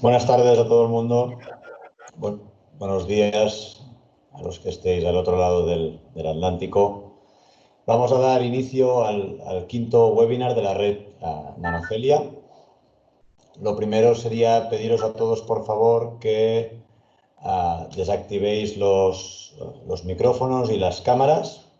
Buenas tardes a todo el mundo. Buenos días a los que estéis al otro lado del Atlántico. Vamos a dar inicio al quinto webinar de la red Nanocelia. Lo primero sería pediros a todos, por favor, que desactivéis los micrófonos y las cámaras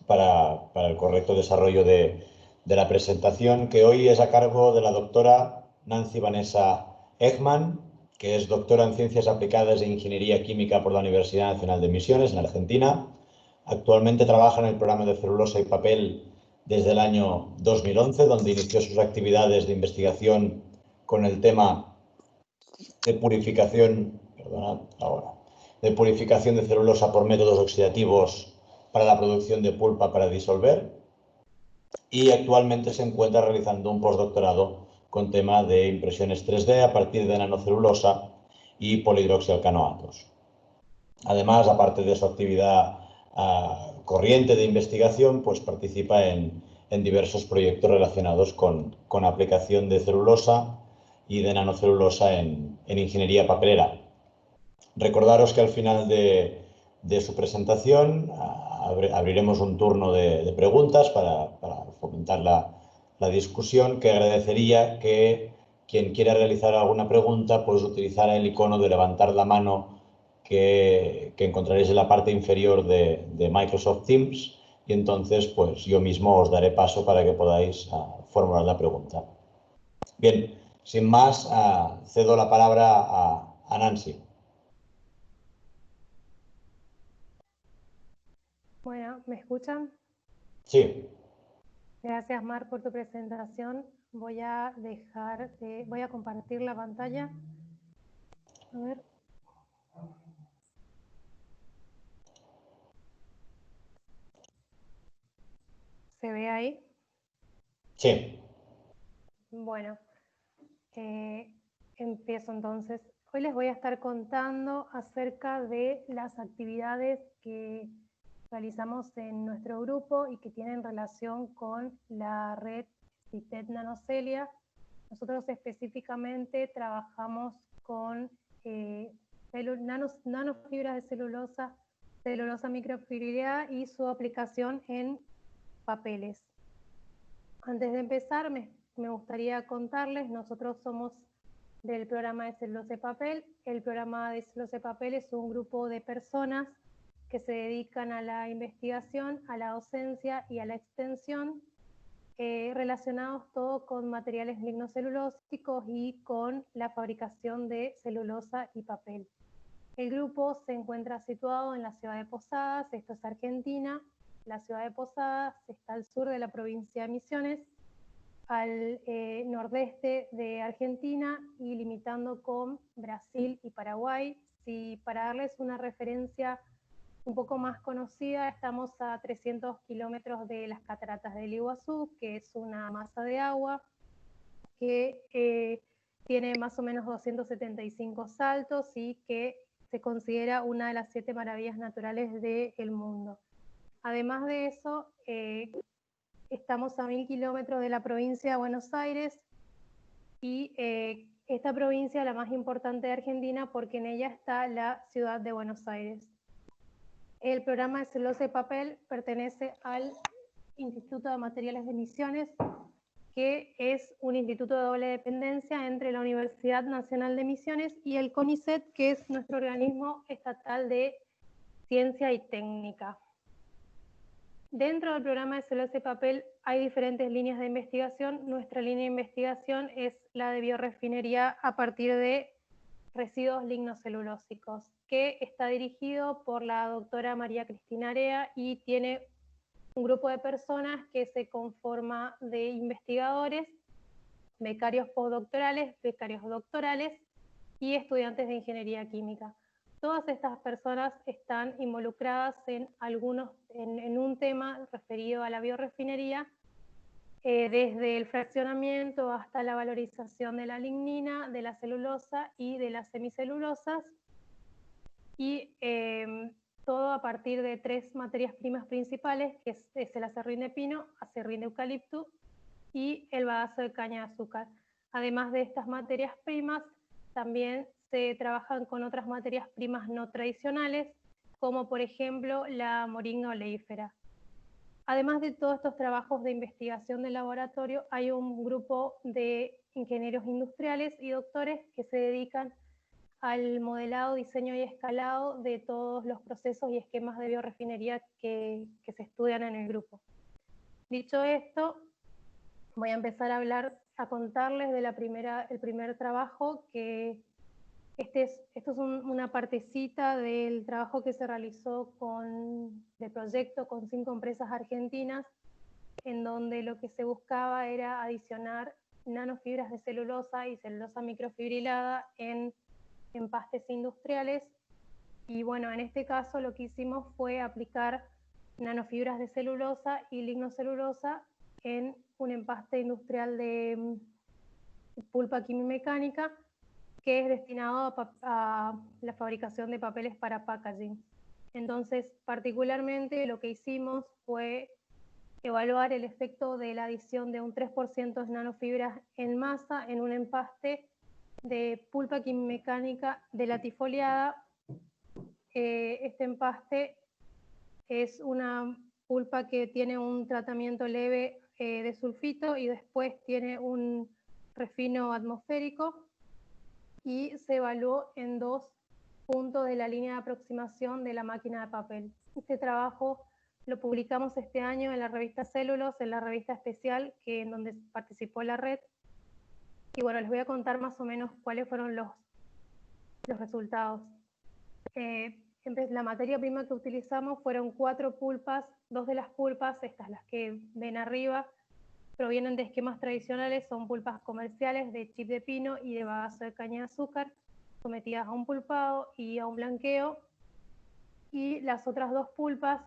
para el correcto desarrollo de la presentación, que hoy es a cargo de la doctora Nancy Vanessa Ekman, que es doctora en Ciencias Aplicadas e Ingeniería Química por la Universidad Nacional de Misiones, en Argentina. Actualmente trabaja en el programa de celulosa y papel desde el año 2011, donde inició sus actividades de investigación con el tema de purificación, de purificación de celulosa por métodos oxidativos para la producción de pulpa para disolver, y actualmente se encuentra realizando un postdoctorado con tema de impresiones 3D a partir de nanocelulosa y polihidroxialcanoatos. Además, aparte de su actividad corriente de investigación, pues participa en diversos proyectos relacionados con aplicación de celulosa y de nanocelulosa en ingeniería papelera. Recordaros que al final de su presentación abriremos un turno de preguntas para fomentar la discusión, que agradecería que quien quiera realizar alguna pregunta pues utilizara el icono de levantar la mano que encontraréis en la parte inferior de Microsoft Teams, y entonces pues yo mismo os daré paso para que podáis formular la pregunta. Bien, sin más, cedo la palabra a Nancy. Bueno, ¿me escuchan? Sí. Gracias, Mar, por tu presentación. Voy a compartir la pantalla. A ver. ¿Se ve ahí? Sí. Bueno, empiezo entonces. Hoy les voy a estar contando acerca de las actividades que realizamos en nuestro grupo y que tienen relación con la red CITED Nanocelia. Nosotros específicamente trabajamos con nanofibras de celulosa, celulosa microfibrilada y su aplicación en papeles. Antes de empezar, me gustaría contarles, nosotros somos del programa de celulosa y papel. El programa de celulosa y papel es un grupo de personas que se dedican a la investigación, a la docencia y a la extensión, relacionados todo con materiales lignocelulósicos y con la fabricación de celulosa y papel. El grupo se encuentra situado en la ciudad de Posadas, esto es Argentina. La ciudad de Posadas está al sur de la provincia de Misiones, al nordeste de Argentina y limitando con Brasil y Paraguay. Si para darles una referencia un poco más conocida, estamos a 300 kilómetros de las cataratas del Iguazú, que es una masa de agua que tiene más o menos 275 saltos y que se considera una de las 7 maravillas naturales del mundo. Además de eso, estamos a 1000 kilómetros de la provincia de Buenos Aires y esta provincia es la más importante de Argentina porque en ella está la ciudad de Buenos Aires. El programa de celulosa y papel pertenece al Instituto de Materiales de Misiones, que es un instituto de doble dependencia entre la Universidad Nacional de Misiones y el CONICET, que es nuestro organismo estatal de ciencia y técnica. Dentro del programa de celulosa y papel hay diferentes líneas de investigación. Nuestra línea de investigación es la de biorefinería a partir de residuos lignocelulósicos, que está dirigido por la doctora María Cristina Area y tiene un grupo de personas que se conforma de investigadores, becarios postdoctorales, becarios doctorales y estudiantes de ingeniería química. Todas estas personas están involucradas en un tema referido a la biorefinería, desde el fraccionamiento hasta la valorización de la lignina, de la celulosa y de las semicelulosas, y todo a partir de 3 materias primas principales, que es el acerrín de pino, acerrín de eucalipto y el bagazo de caña de azúcar. Además de estas materias primas, también se trabajan con otras materias primas no tradicionales, como por ejemplo la moringa oleífera. Además de todos estos trabajos de investigación de laboratorio, hay un grupo de ingenieros industriales y doctores que se dedican al modelado, diseño y escalado de todos los procesos y esquemas de biorefinería que se estudian en el grupo. Dicho esto, voy a empezar a contarles de el primer trabajo, que esto es una partecita del trabajo que se realizó de proyecto con 5 empresas argentinas, en donde lo que se buscaba era adicionar nanofibras de celulosa y celulosa microfibrilada en empastes industriales. Y bueno, en este caso lo que hicimos fue aplicar nanofibras de celulosa y lignocelulosa en un empaste industrial de pulpa quimimecánica que es destinado a la fabricación de papeles para packaging. Entonces, particularmente lo que hicimos fue evaluar el efecto de la adición de un 3% de nanofibras en masa en un empaste de pulpa quimimecánica de latifoliada. Este empaste es una pulpa que tiene un tratamiento leve de sulfito y después tiene un refino atmosférico, y se evaluó en 2 puntos de la línea de aproximación de la máquina de papel. Este trabajo lo publicamos este año en la revista Célulos, en la revista especial en donde participó la red. Y bueno, les voy a contar más o menos cuáles fueron los resultados. La materia prima que utilizamos fueron 4 pulpas. 2 de las pulpas, estas las que ven arriba, provienen de esquemas tradicionales, son pulpas comerciales de chip de pino y de bagazo de caña de azúcar, sometidas a un pulpado y a un blanqueo. Y las otras 2 pulpas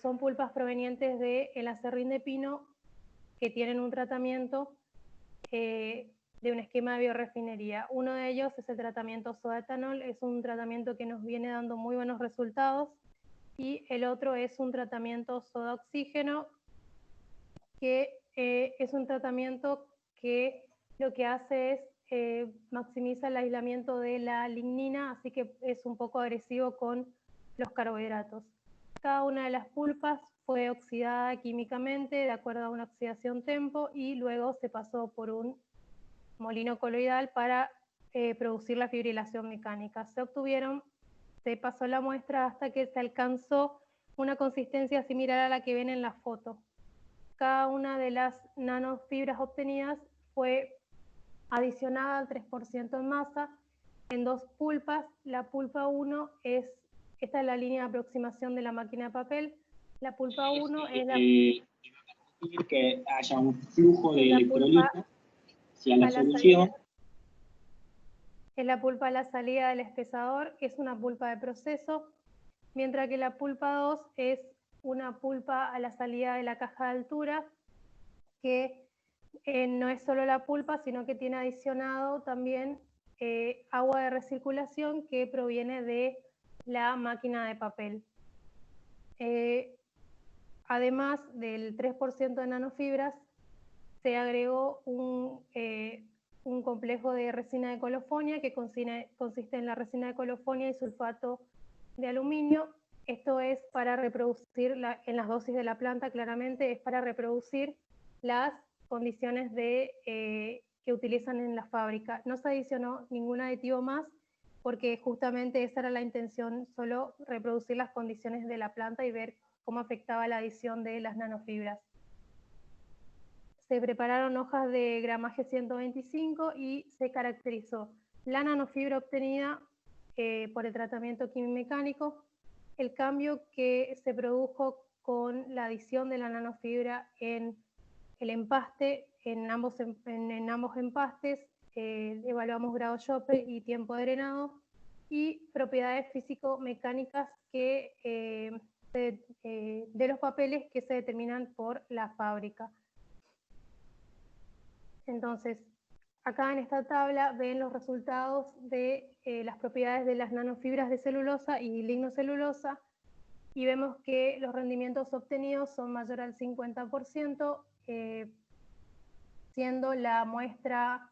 son pulpas provenientes del acerrín de pino, que tienen un tratamiento de un esquema de biorefinería. Uno de ellos es el tratamiento soda-etanol, es un tratamiento que nos viene dando muy buenos resultados, y el otro es un tratamiento soda-oxígeno, que es un tratamiento que lo que hace es maximiza el aislamiento de la lignina, así que es un poco agresivo con los carbohidratos. Cada una de las pulpas fue oxidada químicamente de acuerdo a una oxidación tempo, y luego se pasó por un molino coloidal para producir la fibrilación mecánica. Se pasó la muestra hasta que se alcanzó una consistencia similar a la que ven en la foto. Cada una de las nanofibras obtenidas fue adicionada al 3% en masa en 2 pulpas. La pulpa 1 esta es la línea de aproximación de la máquina de papel. La pulpa 1 es la... que haya un flujo de electrolitos hacia la solución. Es la pulpa a la salida del espesador, que es una pulpa de proceso, mientras que la pulpa 2 es una pulpa a la salida de la caja de altura, que no es solo la pulpa, sino que tiene adicionado también agua de recirculación que proviene de la máquina de papel. Además del 3% de nanofibras, se agregó un complejo de resina de colofonia que consiste en la resina de colofonia y sulfato de aluminio. Esto es para reproducir, en las dosis de la planta claramente, es para reproducir las condiciones que utilizan en la fábrica. No se adicionó ningún aditivo más porque justamente esa era la intención, solo reproducir las condiciones de la planta y ver cómo afectaba la adición de las nanofibras. Se prepararon hojas de gramaje 125 y se caracterizó la nanofibra obtenida por el tratamiento quimimecánico, el cambio que se produjo con la adición de la nanofibra en el empaste, en ambos empastes, evaluamos grado Joule y tiempo de drenado, y propiedades físico-mecánicas de los papeles que se determinan por la fábrica. Entonces, acá en esta tabla ven los resultados de las propiedades de las nanofibras de celulosa y lignocelulosa, y vemos que los rendimientos obtenidos son mayor al 50%, siendo la muestra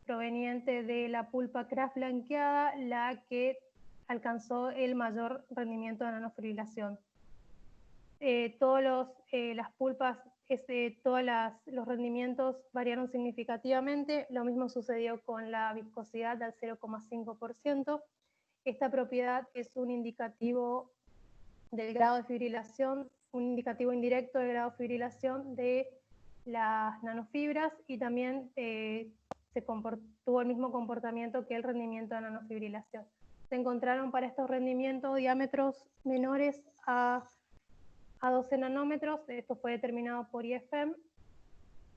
proveniente de la pulpa Kraft blanqueada la que alcanzó el mayor rendimiento de nanofibrilación. Las pulpas, todos los rendimientos variaron significativamente. Lo mismo sucedió con la viscosidad del 0,5%. Esta propiedad es un indicativo del grado de fibrilación, un indicativo indirecto del grado de fibrilación de las nanofibras, y también tuvo el mismo comportamiento que el rendimiento de nanofibrilación. Se encontraron para estos rendimientos diámetros menores a 12 nanómetros, esto fue determinado por IFM,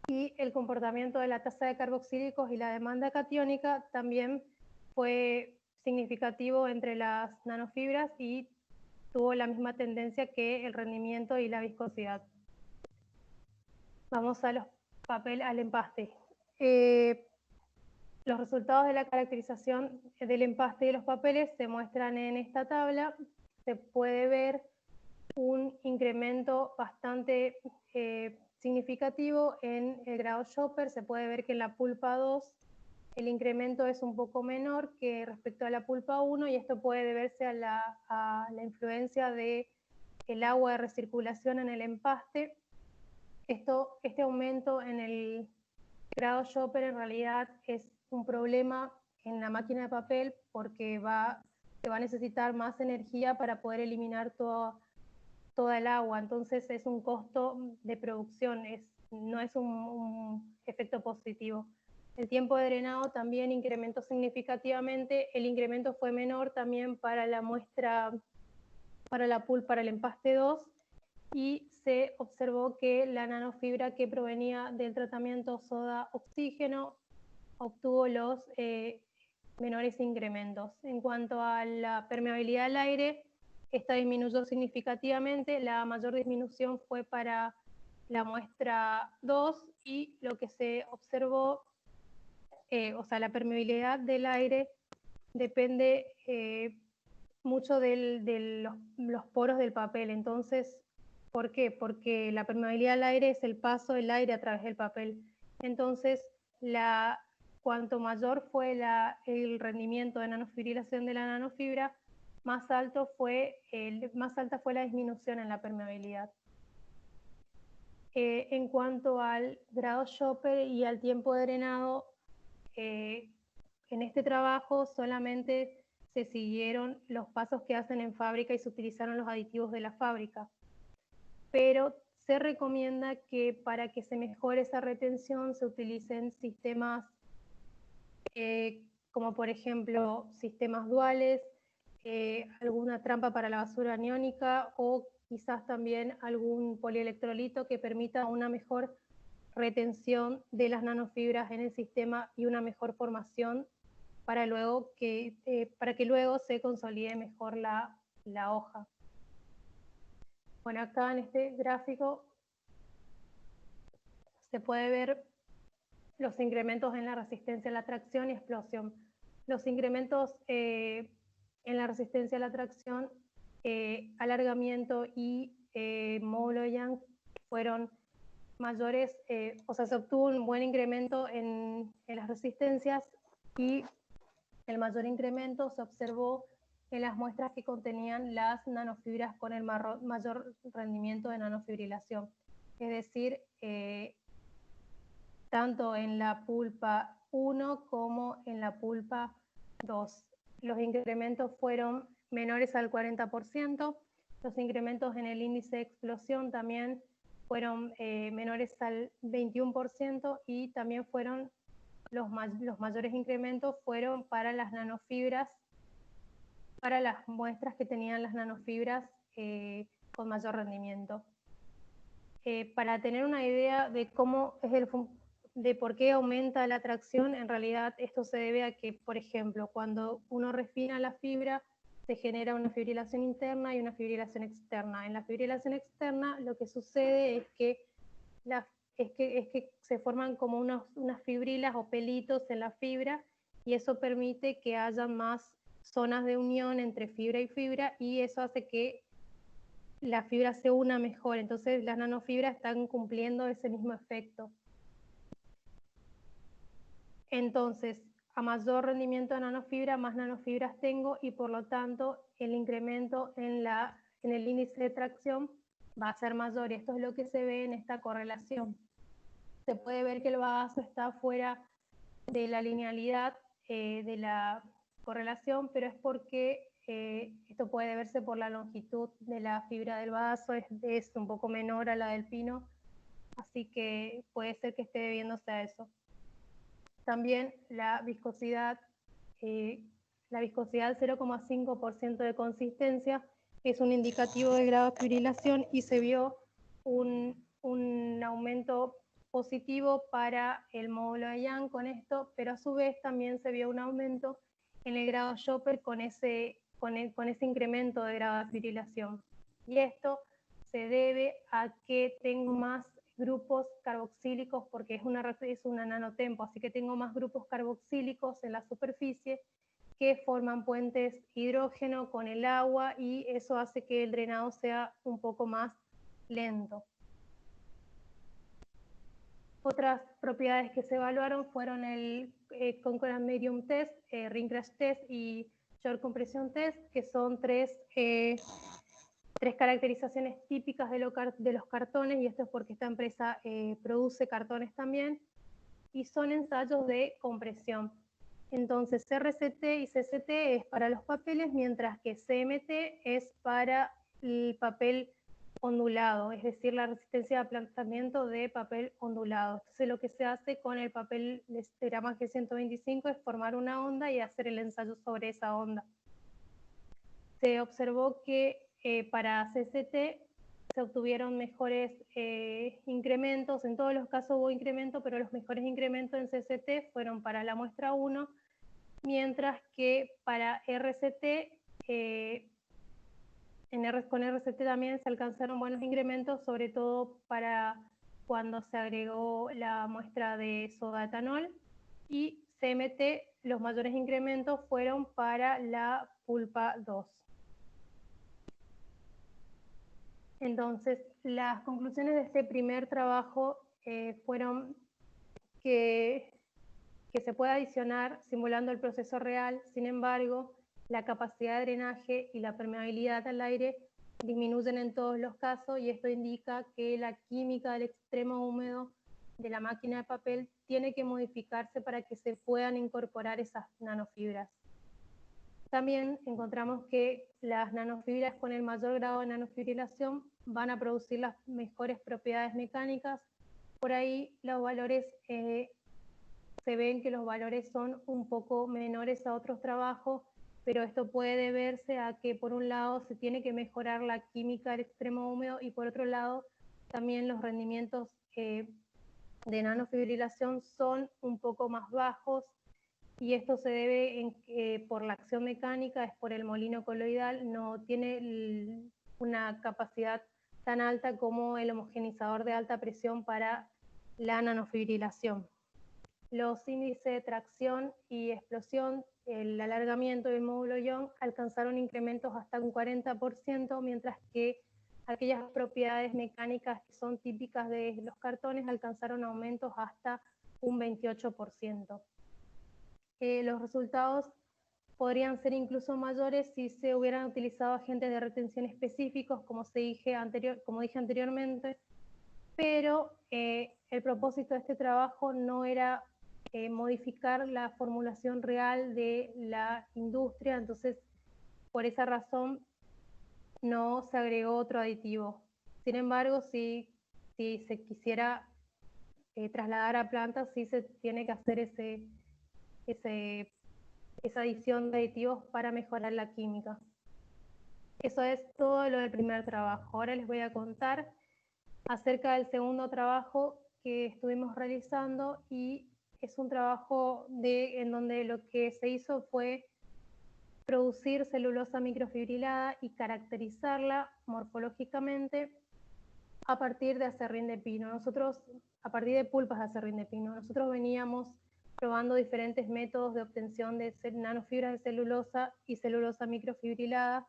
y el comportamiento de la tasa de carboxílicos y la demanda catiónica también fue significativo entre las nanofibras y tuvo la misma tendencia que el rendimiento y la viscosidad. Vamos al empaste. Los resultados de la caracterización del empaste de los papeles se muestran en esta tabla. Se puede ver un incremento bastante significativo en el grado Shopper. Se puede ver que en la pulpa 2 el incremento es un poco menor que respecto a la pulpa 1, y esto puede deberse a la influencia del agua de recirculación en el empaste. Este aumento en el grado Shopper en realidad es un problema en la máquina de papel, porque se va a necesitar más energía para poder eliminar toda el agua. Entonces es un costo de producción, no es un efecto positivo. El tiempo de drenado también incrementó significativamente. El incremento fue menor también para la muestra, para el empaste 2, y se observó que la nanofibra que provenía del tratamiento soda-oxígeno obtuvo los menores incrementos. En cuanto a la permeabilidad al aire, esta disminuyó significativamente. La mayor disminución fue para la muestra 2, y lo que se observó, la permeabilidad del aire depende mucho de los poros del papel. Entonces, ¿por qué? Porque la permeabilidad al aire es el paso del aire a través del papel. Entonces, cuanto mayor fue el rendimiento de nanofibrilación de la nanofibra, más alta fue la disminución en la permeabilidad. En cuanto al grado Shopper y al tiempo de drenado, en este trabajo solamente se siguieron los pasos que hacen en fábrica y se utilizaron los aditivos de la fábrica. Pero se recomienda que para que se mejore esa retención se utilicen sistemas como por ejemplo sistemas duales, alguna trampa para la basura aniónica, o quizás también algún polielectrolito que permita una mejor retención de las nanofibras en el sistema y una mejor formación para que luego se consolide mejor la hoja. Bueno, acá en este gráfico se puede ver los incrementos en la resistencia a la tracción y explosión. Los incrementos en la resistencia a la tracción, alargamiento y módulo de Young fueron mayores, se obtuvo un buen incremento en las resistencias, y el mayor incremento se observó en las muestras que contenían las nanofibras con el mayor rendimiento de nanofibrilación. Es decir, tanto en la pulpa 1 como en la pulpa 2. Los incrementos fueron menores al 40%, los incrementos en el índice de explosión también fueron menores al 21%, y también fueron los mayores incrementos fueron para las nanofibras, para las muestras que tenían las nanofibras con mayor rendimiento. Para tener una idea de de por qué aumenta la tracción, en realidad esto se debe a que, por ejemplo, cuando uno refina la fibra, se genera una fibrilación interna y una fibrilación externa. En la fibrilación externa lo que sucede es que se forman como unas fibrilas o pelitos en la fibra, y eso permite que haya más zonas de unión entre fibra y fibra, y eso hace que la fibra se una mejor. Entonces las nanofibras están cumpliendo ese mismo efecto. Entonces, a mayor rendimiento de nanofibra, más nanofibras tengo y por lo tanto el incremento en el índice de tracción va a ser mayor. Y esto es lo que se ve en esta correlación. Se puede ver que el bagazo está fuera de la linealidad de la correlación, pero es porque esto puede verse por la longitud de la fibra del bagazo, es un poco menor a la del pino, así que puede ser que esté debiéndose a eso. También la viscosidad 0,5% de consistencia es un indicativo de grado de fibrilación y se vio un aumento positivo para el módulo de Young con esto, pero a su vez también se vio un aumento en el grado Shopper con ese incremento de grado de fibrilación. Y esto se debe a que tengo más grupos carboxílicos porque es una nanotempo, así que tengo más grupos carboxílicos en la superficie que forman puentes hidrógeno con el agua y eso hace que el drenado sea un poco más lento. Otras propiedades que se evaluaron fueron el Concurrent Medium Test, Ring Crash Test y Short Compression Test, que son tres caracterizaciones típicas de los cartones, y esto es porque esta empresa produce cartones también, y son ensayos de compresión. Entonces RCT y CCT es para los papeles, mientras que CMT es para el papel ondulado, es decir, la resistencia de aplastamiento de papel ondulado. Entonces lo que se hace con el papel de gramaje 125 es formar una onda y hacer el ensayo sobre esa onda. Se observó que para CCT se obtuvieron mejores incrementos, en todos los casos hubo incremento, pero los mejores incrementos en CCT fueron para la muestra 1, mientras que para RCT, con RCT también se alcanzaron buenos incrementos, sobre todo para cuando se agregó la muestra de soda etanol, y CMT los mayores incrementos fueron para la pulpa 2. Entonces, las conclusiones de este primer trabajo fueron que se puede adicionar simulando el proceso real. Sin embargo, la capacidad de drenaje y la permeabilidad al aire disminuyen en todos los casos, y esto indica que la química del extremo húmedo de la máquina de papel tiene que modificarse para que se puedan incorporar esas nanofibras. También encontramos que las nanofibras con el mayor grado de nanofibrilación van a producir las mejores propiedades mecánicas. Por ahí los valores, se ven que los valores son un poco menores a otros trabajos, pero esto puede deberse a que por un lado se tiene que mejorar la química del extremo húmedo y por otro lado también los rendimientos de nanofibrilación son un poco más bajos. Y esto se debe por la acción mecánica, es por el molino coloidal, no tiene una capacidad tan alta como el homogenizador de alta presión para la nanofibrilación. Los índices de tracción y explosión, el alargamiento del módulo Young alcanzaron incrementos hasta un 40%, mientras que aquellas propiedades mecánicas que son típicas de los cartones alcanzaron aumentos hasta un 28%. Los resultados podrían ser incluso mayores si se hubieran utilizado agentes de retención específicos, como dije anteriormente, pero el propósito de este trabajo no era modificar la formulación real de la industria, entonces por esa razón no se agregó otro aditivo. Sin embargo, si se quisiera trasladar a plantas, sí se tiene que hacer esa adición de aditivos para mejorar la química. Eso es todo lo del primer trabajo. Ahora les voy a contar acerca del segundo trabajo que estuvimos realizando, y es un trabajo en donde lo que se hizo fue producir celulosa microfibrilada y caracterizarla morfológicamente a partir de acerrín de pino. A partir de pulpas de acerrín de pino. Nosotros veníamos probando diferentes métodos de obtención de nanofibras de celulosa y celulosa microfibrilada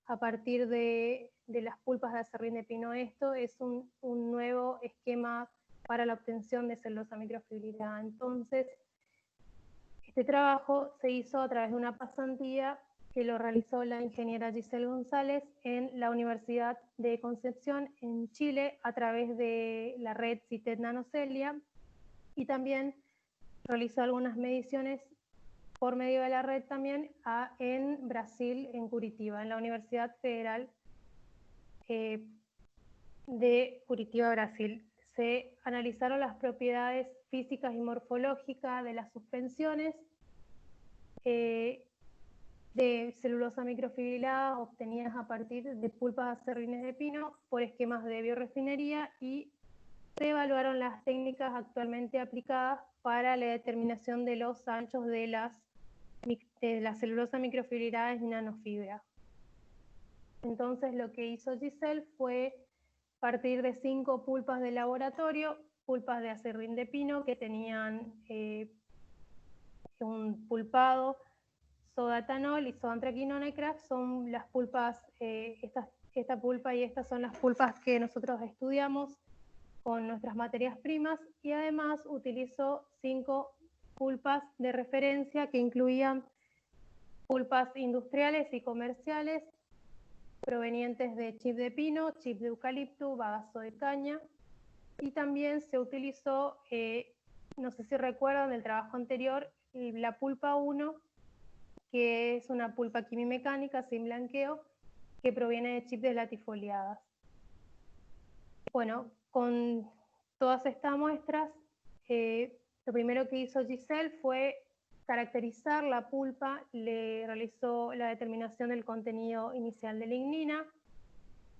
a partir de las pulpas de acerrín de pino. Esto es un nuevo esquema para la obtención de celulosa microfibrilada. Entonces, Este trabajo se hizo a través de una pasantía que lo realizó la ingeniera Giselle González en la Universidad de Concepción en Chile a través de la red CITED Nanocelia, y también realizó algunas mediciones por medio de la red también en Brasil, en Curitiba, en la Universidad Federal de Curitiba, Brasil. Se analizaron las propiedades físicas y morfológicas de las suspensiones de celulosa microfibrilada obtenidas a partir de pulpas acerrines de pino por esquemas de biorefinería, y se evaluaron las técnicas actualmente aplicadas para la determinación de los anchos de la celulosa microfibrilada en nanofibra. Entonces lo que hizo Giselle fue partir de 5 pulpas de laboratorio, pulpas de acerrín de pino que tenían un pulpado sodatanol y sodantraquinona y crack. Son las pulpas, esta pulpa y estas son las pulpas que nosotros estudiamos con nuestras materias primas, y además utilizó 5 pulpas de referencia que incluían pulpas industriales y comerciales provenientes de chip de pino, chip de eucalipto, bagazo de caña, y también se utilizó, no sé si recuerdan del trabajo anterior, la pulpa 1, que es una pulpa quimimecánica sin blanqueo, que proviene de chips de latifoliadas. Bueno, con todas estas muestras, lo primero que hizo Giselle fue caracterizar la pulpa, le realizó la determinación del contenido inicial de lignina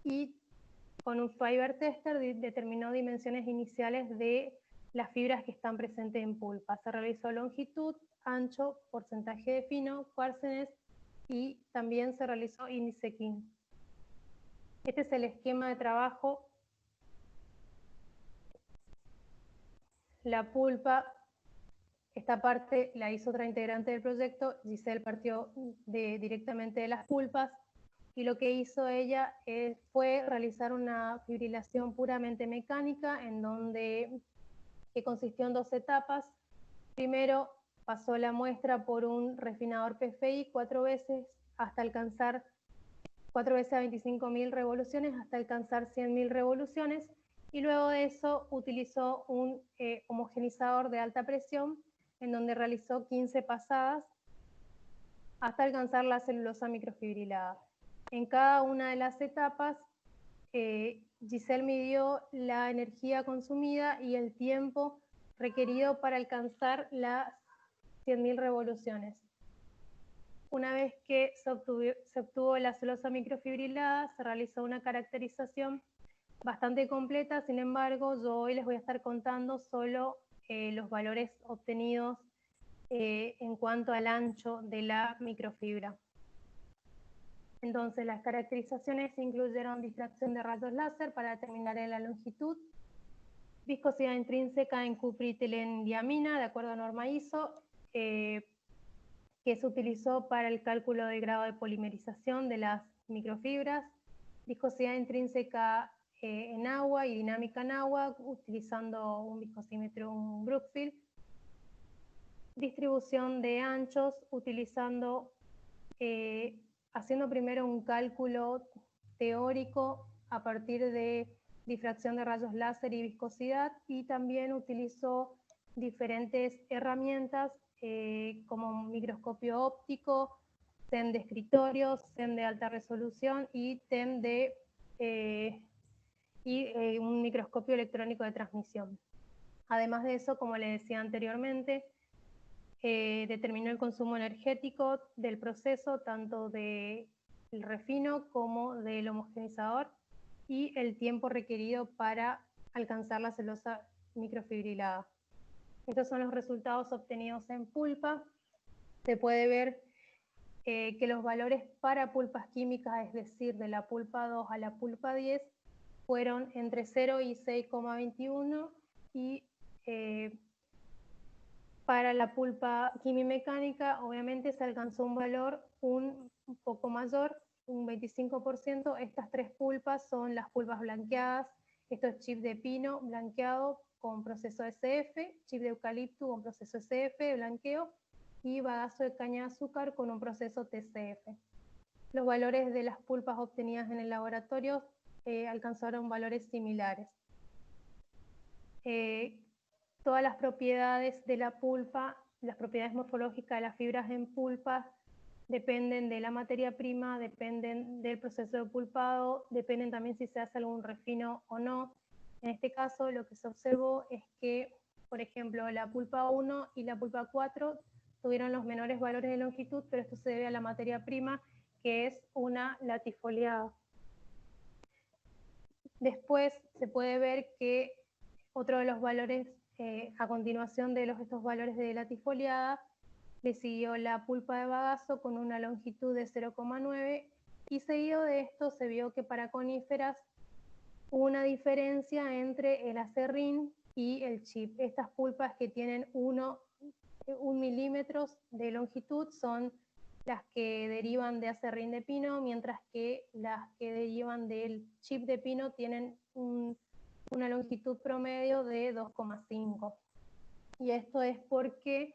y con un fiber tester determinó dimensiones iniciales de las fibras que están presentes en pulpa. Se realizó longitud, ancho, porcentaje de fino, cuárcenes, y también se realizó índice King. Este es el esquema de trabajo. La pulpa, esta parte la hizo otra integrante del proyecto. Giselle partió directamente de las pulpas, y lo que hizo ella fue realizar una fibrilación puramente mecánica que consistió en 2 etapas. Primero pasó la muestra por un refinador PFI 4 veces hasta alcanzar 4 veces a 25.000 revoluciones hasta alcanzar 100.000 revoluciones, y luego de eso utilizó un homogenizador de alta presión en donde realizó 15 pasadas hasta alcanzar la celulosa microfibrilada. En cada una de las etapas, Giselle midió la energía consumida y el tiempo requerido para alcanzar las 100.000 revoluciones. Una vez que se obtuvo la celulosa microfibrilada, se realizó una caracterización bastante completa. Sin embargo, yo hoy les voy a estar contando solo los valores obtenidos en cuanto al ancho de la microfibra. Entonces, las caracterizaciones incluyeron difracción de rayos láser para determinar la longitud, viscosidad intrínseca en cuprietilendiamina de acuerdo a norma ISO, que se utilizó para el cálculo del grado de polimerización de las microfibras, viscosidad intrínseca en agua y dinámica en agua, utilizando un viscosímetro, un Brookfield, distribución de anchos, haciendo primero un cálculo teórico a partir de difracción de rayos láser y viscosidad, y también utilizó diferentes herramientas como microscopio óptico, TEM de escritorio, TEM de alta resolución y TEM de un microscopio electrónico de transmisión. Además de eso, como les decía anteriormente, determinó el consumo energético del proceso, tanto del refino como del homogenizador, y el tiempo requerido para alcanzar la celulosa microfibrilada. Estos son los resultados obtenidos en pulpa. Se puede ver que los valores para pulpas químicas, es decir, de la pulpa 2 a la pulpa 10, fueron entre 0 y 6,21, y para la pulpa quimimecánica, obviamente se alcanzó un valor un poco mayor, un 25%. Estas 3 pulpas son las pulpas blanqueadas. Esto es chip de pino blanqueado con proceso SF, chip de eucalipto con proceso SF de blanqueo, y bagazo de caña de azúcar con un proceso TCF. Los valores de las pulpas obtenidas en el laboratorio alcanzaron valores similares. Todas las propiedades de la pulpa, las propiedades morfológicas de las fibras en pulpa, dependen de la materia prima, dependen del proceso de pulpado, dependen también si se hace algún refino o no. En este caso, lo que se observó es que, por ejemplo, la pulpa 1 y la pulpa 4 tuvieron los menores valores de longitud, pero esto se debe a la materia prima, que es una latifoliada. Después se puede ver que otro de los valores, a continuación de estos valores de latifoliada, le siguió la pulpa de bagazo con una longitud de 0,9 y seguido de esto se vio que para coníferas hubo una diferencia entre el acerrín y el chip. Estas pulpas que tienen 1 milímetros de longitud son las que derivan de acerrín de pino, mientras que las que derivan del chip de pino tienen una longitud promedio de 2,5. Y esto es porque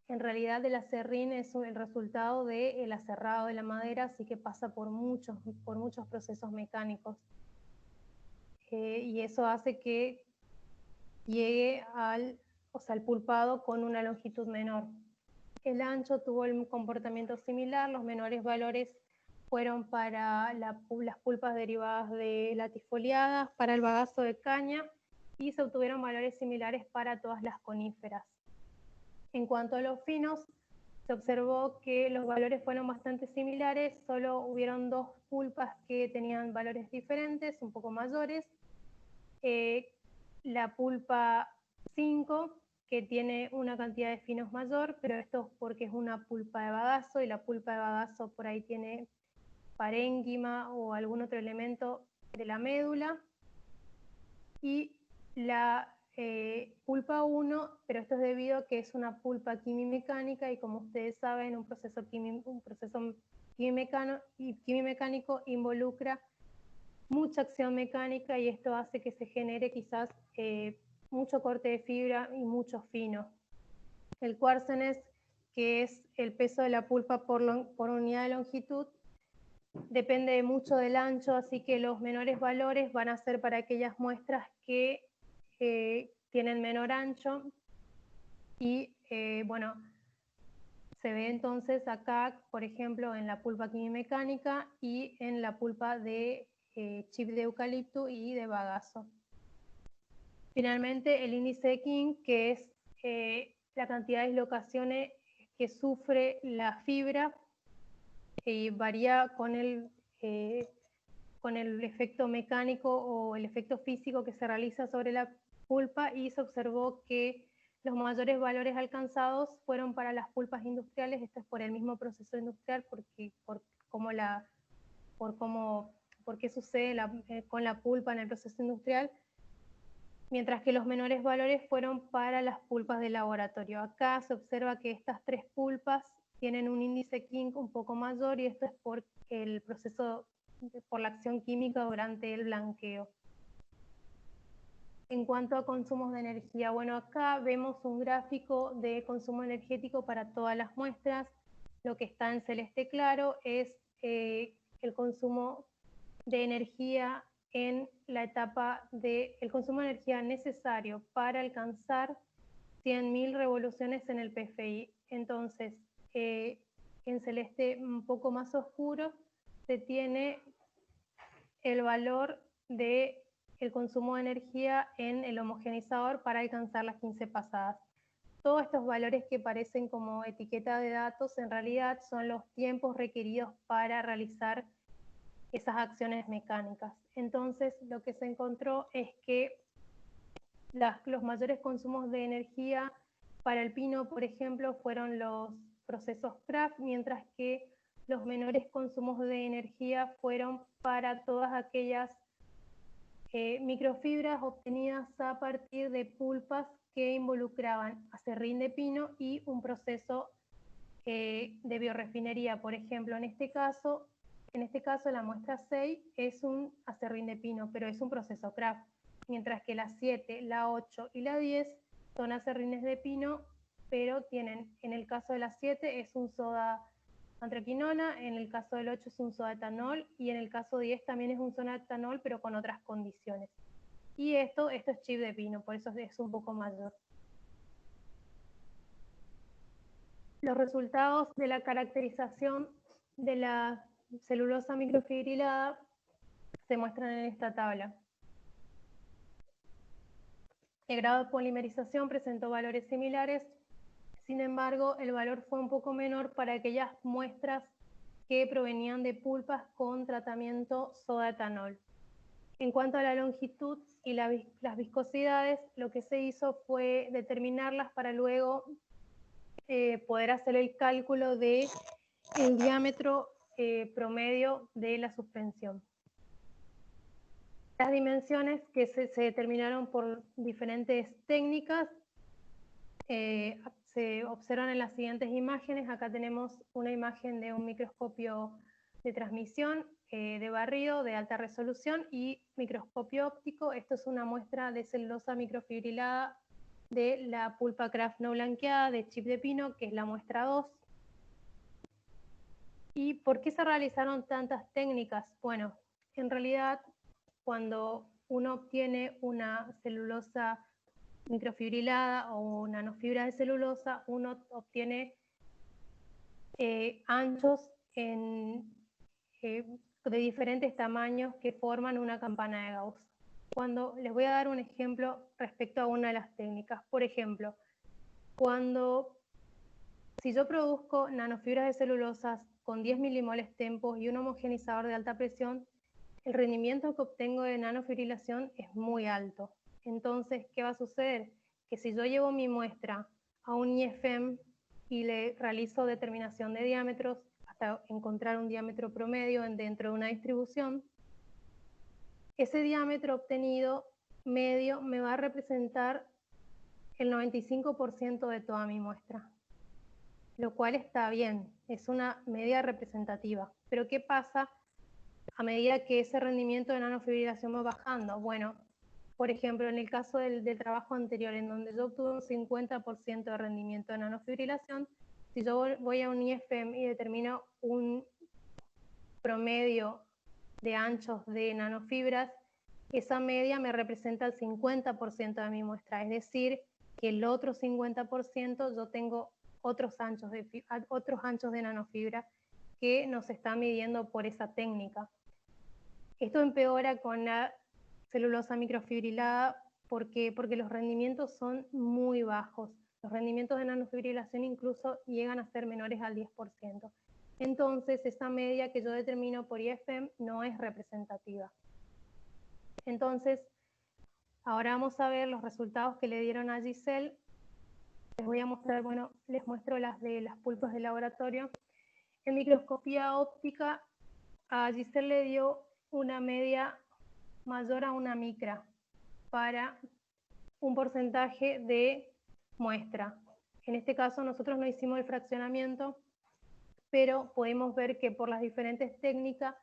en realidad el acerrín es el resultado del aserrado de la madera, así que pasa por muchos procesos mecánicos. Y eso hace que llegue al pulpado con una longitud menor. El ancho tuvo un comportamiento similar, los menores valores fueron para las pulpas derivadas de latifoliadas, para el bagazo de caña, y se obtuvieron valores similares para todas las coníferas. En cuanto a los finos, se observó que los valores fueron bastante similares, solo hubieron 2 pulpas que tenían valores diferentes, un poco mayores. La pulpa 5, que tiene una cantidad de finos mayor, pero esto es porque es una pulpa de bagazo, y la pulpa de bagazo por ahí tiene parénquima o algún otro elemento de la médula. Y la pulpa 1, pero esto es debido a que es una pulpa quimimecánica, y como ustedes saben, un proceso quimimecánico involucra mucha acción mecánica, y esto hace que se genere quizás mucho corte de fibra y mucho fino. El Quercenes, que es el peso de la pulpa por unidad de longitud, depende mucho del ancho, así que los menores valores van a ser para aquellas muestras que tienen menor ancho. Y bueno, se ve entonces acá, por ejemplo, en la pulpa quimimecánica y en la pulpa de chip de eucalipto y de bagazo. Finalmente, el índice de King, que es la cantidad de dislocaciones que sufre la fibra, varía con el efecto mecánico o el efecto físico que se realiza sobre la pulpa, y se observó que los mayores valores alcanzados fueron para las pulpas industriales. Esto es por el mismo proceso industrial, por qué sucede con la pulpa en el proceso industrial, mientras que los menores valores fueron para las pulpas de laboratorio. Acá se observa que estas 3 pulpas tienen un índice King un poco mayor, y esto es por el proceso, por la acción química durante el blanqueo. En cuanto a consumos de energía, bueno, acá vemos un gráfico de consumo energético para todas las muestras. Lo que está en celeste claro es el consumo de energía en la etapa el consumo de energía necesario para alcanzar 100.000 revoluciones en el PFI. Entonces, en celeste un poco más oscuro se tiene el valor del consumo de energía en el homogeneizador para alcanzar las 15 pasadas. Todos estos valores que parecen como etiqueta de datos en realidad son los tiempos requeridos para realizar esas acciones mecánicas. Entonces, lo que se encontró es que los mayores consumos de energía para el pino, por ejemplo, fueron los procesos Kraft, mientras que los menores consumos de energía fueron para todas aquellas microfibras obtenidas a partir de pulpas que involucraban acerrín de pino y un proceso de biorefinería. Por ejemplo, en este caso la muestra 6 es un acerrín de pino, pero es un proceso Kraft, mientras que la 7, la 8 y la 10 son acerrines de pino pero tienen, en el caso de las 7 es un soda antraquinona, en el caso del 8 es un soda etanol, y en el caso 10 también es un soda etanol, pero con otras condiciones. Y esto es chip de pino, por eso es un poco mayor. Los resultados de la caracterización de la celulosa microfibrilada se muestran en esta tabla. El grado de polimerización presentó valores similares, sin embargo, el valor fue un poco menor para aquellas muestras que provenían de pulpas con tratamiento soda etanol. En cuanto a la longitud y las viscosidades, lo que se hizo fue determinarlas para luego poder hacer el cálculo del diámetro promedio de la suspensión. Las dimensiones que se determinaron por diferentes técnicas se observan en las siguientes imágenes. Acá tenemos una imagen de un microscopio de transmisión, de barrido, de alta resolución, y microscopio óptico. Esto es una muestra de celulosa microfibrilada de la pulpa Kraft no blanqueada de chip de pino, que es la muestra 2. ¿Y por qué se realizaron tantas técnicas? Bueno, en realidad, cuando uno obtiene una celulosa microfibrilada o nanofibra de celulosa, uno obtiene anchos de diferentes tamaños que forman una campana de Gauss. Les voy a dar un ejemplo respecto a una de las técnicas. Por ejemplo, si yo produzco nanofibras de celulosas con 10 milimoles TEMPO y un homogenizador de alta presión, el rendimiento que obtengo de nanofibrilación es muy alto. Entonces, ¿qué va a suceder? Que si yo llevo mi muestra a un IFM y le realizo determinación de diámetros hasta encontrar un diámetro promedio dentro de una distribución, ese diámetro obtenido medio me va a representar el 95% de toda mi muestra, lo cual está bien, es una media representativa. Pero ¿qué pasa a medida que ese rendimiento de nanofibrilación va bajando? Bueno, por ejemplo, en el caso del trabajo anterior, en donde yo obtuve un 50% de rendimiento de nanofibrilación, si yo voy a un IFM y determino un promedio de anchos de nanofibras, esa media me representa el 50% de mi muestra, es decir, que el otro 50% yo tengo otros anchos de nanofibra que nos está midiendo por esa técnica. Esto empeora con la celulosa microfibrilada porque los rendimientos son muy bajos. Los rendimientos de nanofibrilación incluso llegan a ser menores al 10%. Entonces, esa media que yo determino por IFM no es representativa. Entonces, ahora vamos a ver los resultados que le dieron a Giselle. Les voy a mostrar, les muestro las de las pulpas de laboratorio. En microscopía óptica, a Giselle le dio una media mayor a una micra para un porcentaje de muestra. En este caso nosotros no hicimos el fraccionamiento, pero podemos ver que por las diferentes técnicas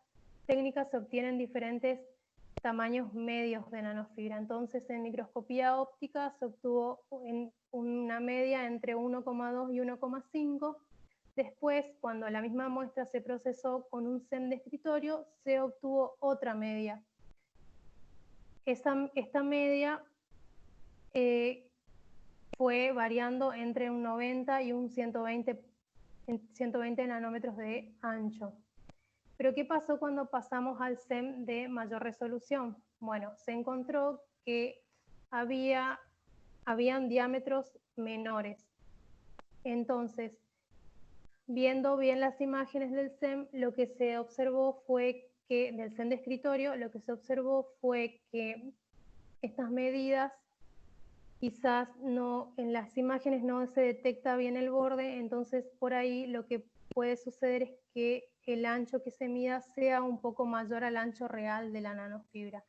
se obtienen diferentes tamaños medios de nanofibra. Entonces, en microscopía óptica se obtuvo una media entre 1,2 y 1,5. Después, cuando la misma muestra se procesó con un SEM de escritorio, se obtuvo otra media. Esta media fue variando entre un 90 y un 120 nanómetros de ancho. Pero ¿qué pasó cuando pasamos al SEM de mayor resolución? Bueno, se encontró que habían diámetros menores. Entonces, viendo bien las imágenes del SEM, lo que se observó fue que, del SEM de escritorio, lo que se observó fue que estas medidas quizás no, en las imágenes no se detecta bien el borde, entonces por ahí lo que puede suceder es que el ancho que se mida sea un poco mayor al ancho real de la nanofibra.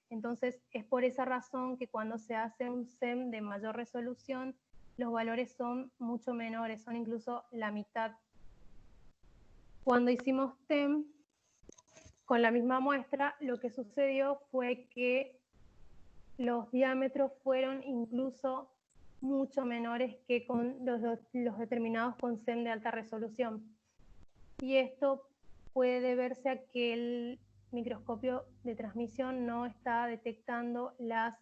Entonces es por esa razón que cuando se hace un SEM de mayor resolución, los valores son mucho menores, son incluso la mitad. Cuando hicimos TEM con la misma muestra, lo que sucedió fue que los diámetros fueron incluso mucho menores que con los determinados con SEM de alta resolución. Y esto puede deberse a que el microscopio de transmisión no está detectando las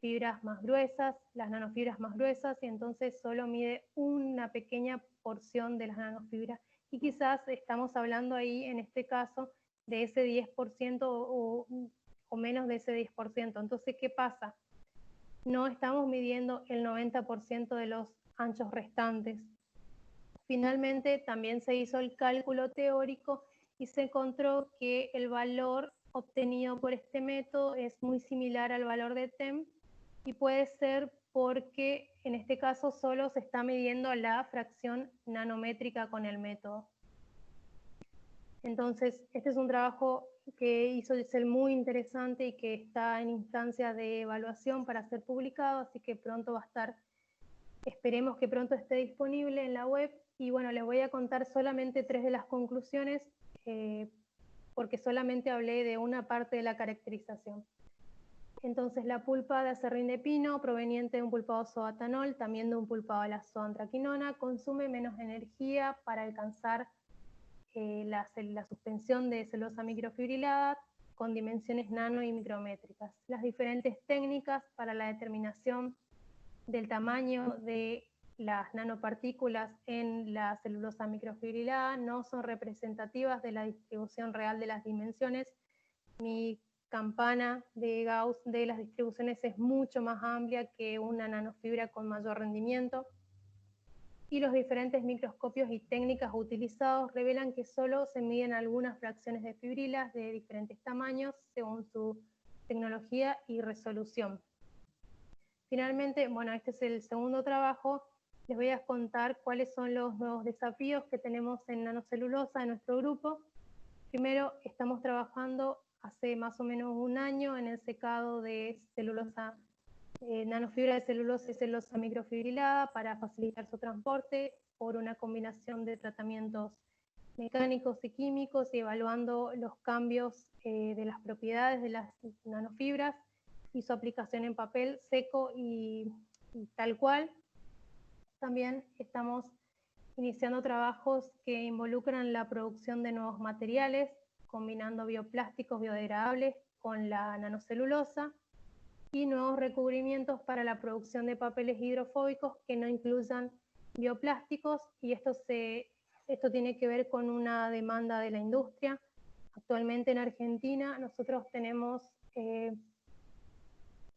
fibras más gruesas, las nanofibras más gruesas, y entonces solo mide una pequeña porción de las nanofibras. Y quizás estamos hablando ahí, en este caso, de ese 10% o menos de ese 10%. Entonces, ¿qué pasa? No estamos midiendo el 90% de los anchos restantes. Finalmente, también se hizo el cálculo teórico y se encontró que el valor obtenido por este método es muy similar al valor de TEM, y puede ser porque en este caso solo se está midiendo la fracción nanométrica con el método. Entonces, este es un trabajo que hizo Giselle muy interesante y que está en instancia de evaluación para ser publicado, así que pronto va a estar, esperemos que pronto esté disponible en la web. Y bueno, les voy a contar solamente 3 de las conclusiones, porque solamente hablé de una parte de la caracterización. Entonces, la pulpa de acerrín de pino, proveniente de un pulpado soatanol, también de un pulpado de la zoantraquinona, consume menos energía para alcanzar la suspensión de celulosa microfibrilada con dimensiones nano y micrométricas. Las diferentes técnicas para la determinación del tamaño de las nanopartículas en la celulosa microfibrilada no son representativas de la distribución real de las dimensiones. Mi campana de Gauss de las distribuciones es mucho más amplia que una nanofibra con mayor rendimiento. Y los diferentes microscopios y técnicas utilizados revelan que solo se miden algunas fracciones de fibrilas de diferentes tamaños según su tecnología y resolución. Finalmente, bueno, este es el segundo trabajo. Les voy a contar cuáles son los nuevos desafíos que tenemos en nanocelulosa en nuestro grupo. Primero, estamos trabajando hace más o menos un año en el secado de celulosa, nanofibra de celulosa y celulosa microfibrilada para facilitar su transporte por una combinación de tratamientos mecánicos y químicos, y evaluando los cambios de las propiedades de las nanofibras y su aplicación en papel seco y tal cual. También estamos iniciando trabajos que involucran la producción de nuevos materiales, combinando bioplásticos biodegradables con la nanocelulosa, y nuevos recubrimientos para la producción de papeles hidrofóbicos que no incluyan bioplásticos, y esto tiene que ver con una demanda de la industria. Actualmente en Argentina nosotros tenemos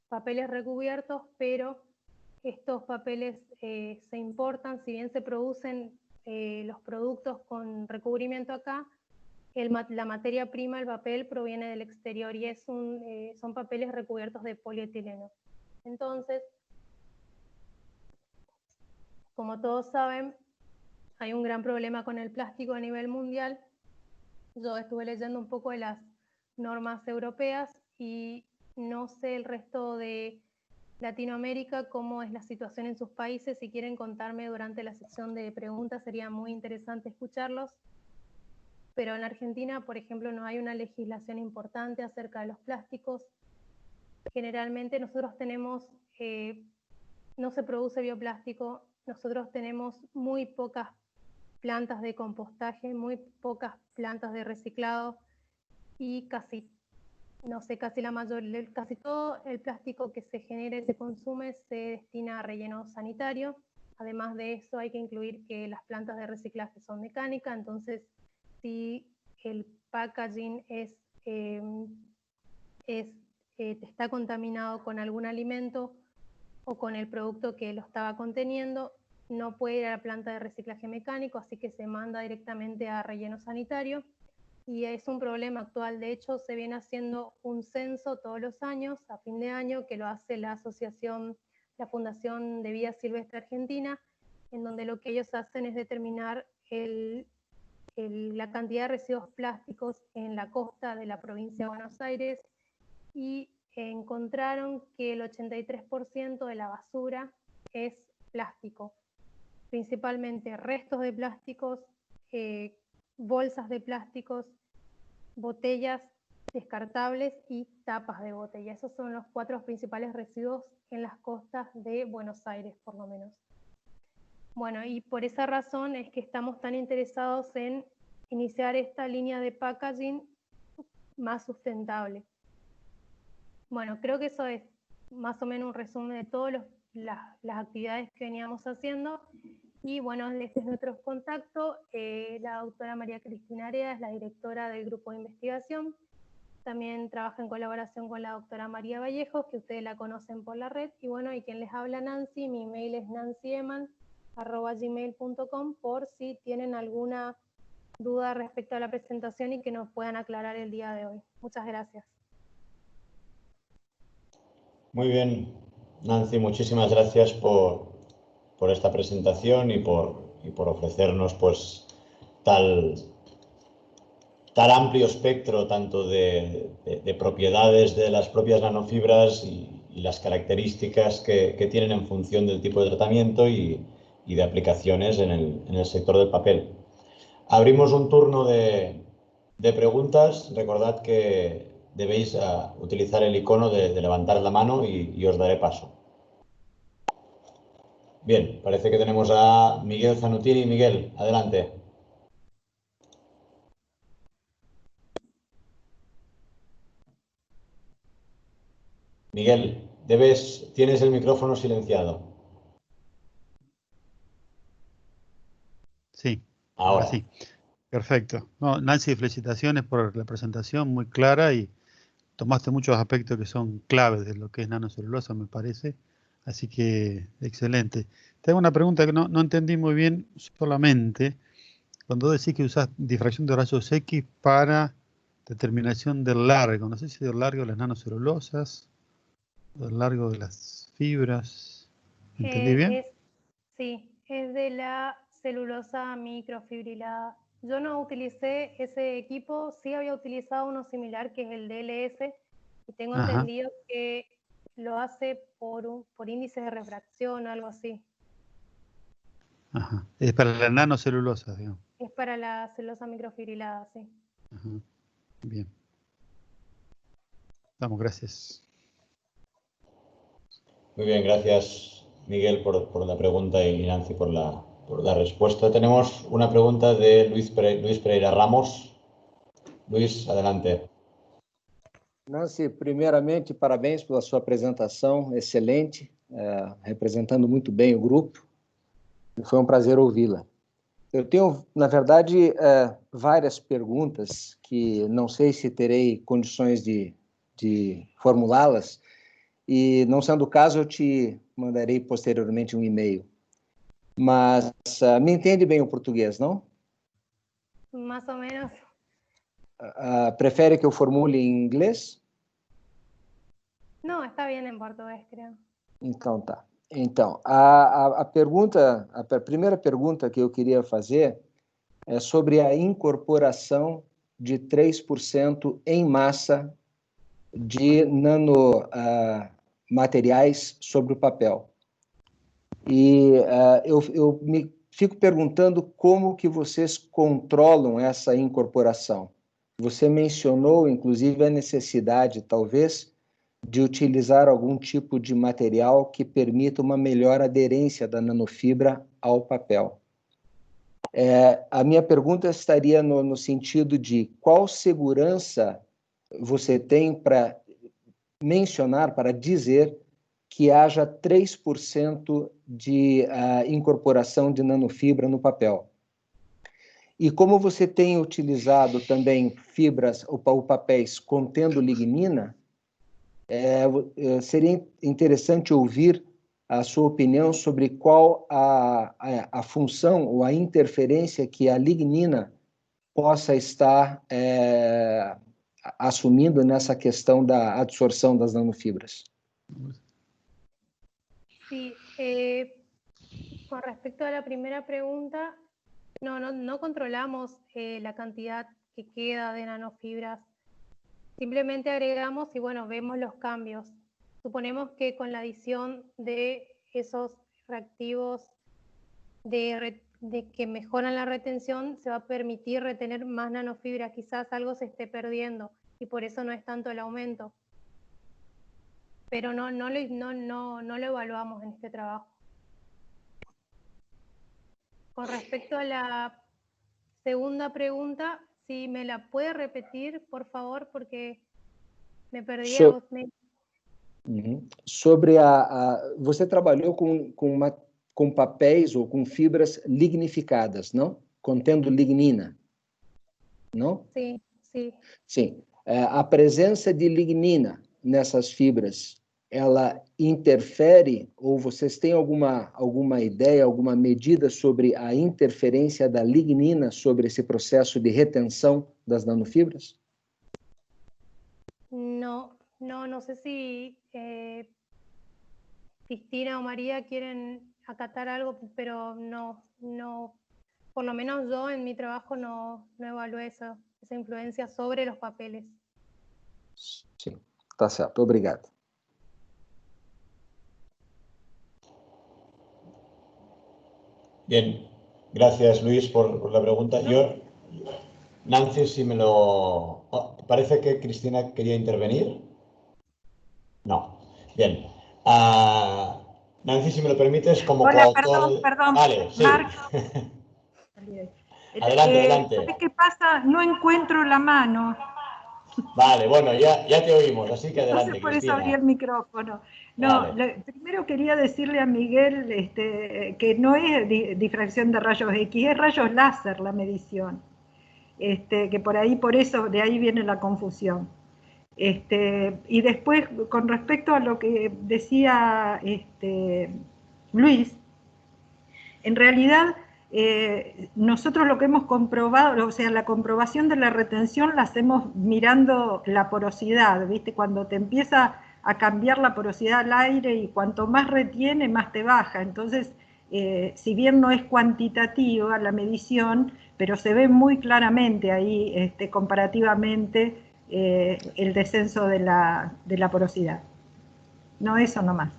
papeles recubiertos, pero estos papeles se importan. Si bien se producen los productos con recubrimiento acá, la materia prima, el papel, proviene del exterior y son papeles recubiertos de polietileno. Entonces, como todos saben, hay un gran problema con el plástico a nivel mundial. Yo estuve leyendo un poco de las normas europeas y no sé el resto de Latinoamérica cómo es la situación en sus países. Si quieren contarme durante la sección de preguntas, sería muy interesante escucharlos. Pero en Argentina, por ejemplo, no hay una legislación importante acerca de los plásticos. Generalmente nosotros tenemos, no se produce bioplástico, nosotros tenemos muy pocas plantas de compostaje, muy pocas plantas de reciclado, y casi todo el plástico que se genera y se consume se destina a relleno sanitario. Además de eso, hay que incluir que las plantas de reciclaje son mecánicas, entonces si el packaging está contaminado con algún alimento o con el producto que lo estaba conteniendo, no puede ir a la planta de reciclaje mecánico, así que se manda directamente a relleno sanitario. Y es un problema actual. De hecho, se viene haciendo un censo todos los años, a fin de año, que lo hace la Fundación de Vida Silvestre Argentina, en donde lo que ellos hacen es determinar la cantidad de residuos plásticos en la costa de la provincia de Buenos Aires, y encontraron que el 83% de la basura es plástico, principalmente restos de plásticos, bolsas de plásticos, botellas descartables y tapas de botella. Esos son los 4 principales residuos en las costas de Buenos Aires, por lo menos. Bueno, y por esa razón es que estamos tan interesados en iniciar esta línea de packaging más sustentable. Bueno, creo que eso es más o menos un resumen de todas las actividades que veníamos haciendo. Y bueno, este es nuestro contacto. La doctora María Cristina Areda es la directora del grupo de investigación. También trabaja en colaboración con la doctora María Vallejos, que ustedes la conocen por la red. Y bueno, y quien les habla, Nancy. Mi email es nancyeman@gmail.com por si tienen alguna duda respecto a la presentación y que nos puedan aclarar el día de hoy. Muchas gracias. Muy bien, Nancy, muchísimas gracias por esta presentación y por ofrecernos pues tal amplio espectro tanto de propiedades de las propias nanofibras y las características que tienen en función del tipo de tratamiento y de aplicaciones en el sector del papel. Abrimos un turno de preguntas. Recordad que debéis utilizar el icono de levantar la mano y os daré paso. Bien, parece que tenemos a Miguel Zanutini. Miguel, adelante. Miguel, tienes el micrófono silenciado. Sí, Ahora sí. Perfecto. No, Nancy, felicitaciones por la presentación, muy clara, y tomaste muchos aspectos que son claves de lo que es nanocelulosa, me parece. Así que, excelente. Te hago una pregunta que no entendí muy bien solamente. Cuando decís que usás difracción de rayos X para determinación del largo, no sé si del largo de las nanocelulosas, del largo de las fibras. ¿Entendí bien? Sí, es de la celulosa microfibrilada. Yo no utilicé ese equipo, sí había utilizado uno similar que es el DLS y tengo entendido que lo hace por índice de refracción o algo así. Ajá. Es para la nanocelulosa, digamos. Es para la celulosa microfibrilada, sí. Ajá. Bien. Vamos, gracias. muy bien, gracias Miguel por la pregunta y Nancy por la respuesta. Tenemos una pregunta de Luis Pereira Ramos. Luis, adelante. Nancy, primeiramente, parabéns pela sua apresentação, excelente, representando muito bem o grupo. Foi um prazer ouvi-la. Eu tenho, na verdade, várias perguntas que não sei se terei condições de formulá-las, e, não sendo o caso, eu te mandarei posteriormente um e-mail. Mas me entende bem o português, não? Mais ou menos. Prefere que eu formule em inglês? Não, está bem em português, creio. Então, tá. Então, a primeira pergunta que eu queria fazer é sobre a incorporação de 3% em massa de nanomateriais sobre o papel. E eu me fico perguntando como que vocês controlam essa incorporação. Você mencionou, inclusive, a necessidade, talvez, de utilizar algum tipo de material que permita uma melhor aderência da nanofibra ao papel. A minha pergunta estaria no sentido de qual segurança você tem para mencionar, para dizer que haja 3% de incorporação de nanofibra no papel. E como você tem utilizado também fibras ou papéis contendo lignina, seria interessante ouvir a sua opinião sobre qual a função ou a interferência que a lignina possa estar assumindo nessa questão da absorção das nanofibras. Sí, con respecto a la primera pregunta, no controlamos la cantidad que queda de nanofibras. Simplemente agregamos y bueno, vemos los cambios. Suponemos que con la adición de esos reactivos de que mejoran la retención, se va a permitir retener más nanofibras. Quizás algo se esté perdiendo y por eso no es tanto el aumento. Pero no lo evaluamos en este trabajo. Con respecto a la segunda pregunta, si me la puede repetir, por favor, porque me perdí. Sobre você trabalhou com papéis ou com fibras lignificadas, não? Contendo lignina, não? Sim, sim. Sim. A presença de lignina nessas fibras, ela interfere, ou vocês têm alguma ideia, alguma medida sobre a interferência da lignina sobre esse processo de retenção das nanofibras? No sé si Cristina o María quieren acatar algo, pero no, por lo menos yo en mi trabajo no evalué esa influencia sobre los papeles. Sim, tá certo, obrigado. Bien, gracias Luis por la pregunta. Nancy, si me lo... Parece que Cristina quería intervenir. No. Bien. Nancy, si me lo permites, como coautor... Perdón. Vale, sí. Adelante. ¿Sabes qué pasa? No encuentro la mano. Vale, bueno, ya te oímos, así que adelante, Entonces, por Cristina. eso abrí el micrófono. Vale. Primero quería decirle a Miguel que no es difracción de rayos X, es rayos láser la medición. Que por eso, de ahí viene la confusión. Y después, con respecto a lo que decía Luis, en realidad nosotros lo que hemos comprobado, o sea, la comprobación de la retención la hacemos mirando la porosidad, ¿viste? Cuando te empieza a cambiar la porosidad al aire y cuanto más retiene, más te baja. Entonces, si bien no es cuantitativa la medición, pero se ve muy claramente ahí, comparativamente, el descenso de la porosidad. No, eso nomás.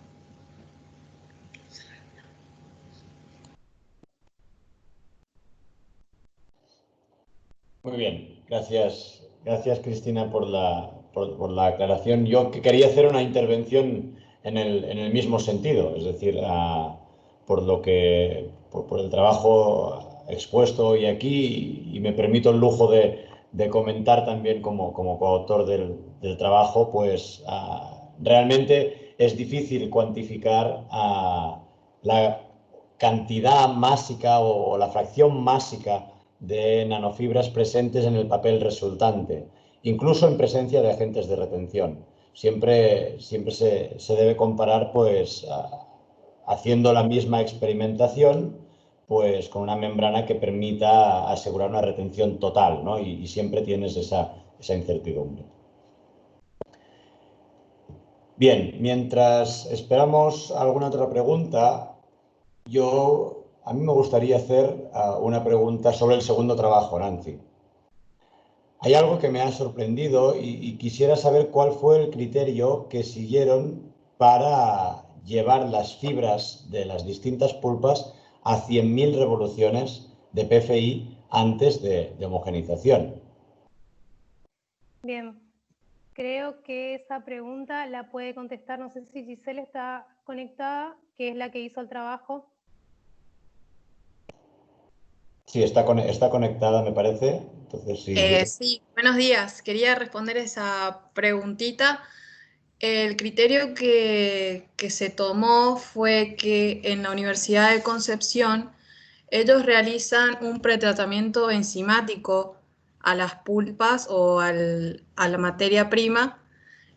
Muy bien, gracias Cristina por la aclaración. Yo quería hacer una intervención en el mismo sentido, es decir, por el trabajo expuesto hoy aquí, y me permito el lujo de comentar también como coautor del trabajo, pues realmente es difícil cuantificar la cantidad másica o la fracción másica de nanofibras presentes en el papel resultante, incluso en presencia de agentes de retención. Siempre se debe comparar, pues, haciendo la misma experimentación, pues, con una membrana que permita asegurar una retención total, ¿no? Y siempre tienes esa incertidumbre. Bien, mientras esperamos alguna otra pregunta, a mí me gustaría hacer una pregunta sobre el segundo trabajo, Nancy. Hay algo que me ha sorprendido y quisiera saber cuál fue el criterio que siguieron para llevar las fibras de las distintas pulpas a 100.000 revoluciones de PFI antes de homogenización. Bien, creo que esa pregunta la puede contestar, no sé si Giselle está conectada, que es la que hizo el trabajo. Sí, está conectada, me parece. Entonces, sí. Sí, buenos días. Quería responder esa preguntita. El criterio que se tomó fue que en la Universidad de Concepción ellos realizan un pretratamiento enzimático a las pulpas o a la materia prima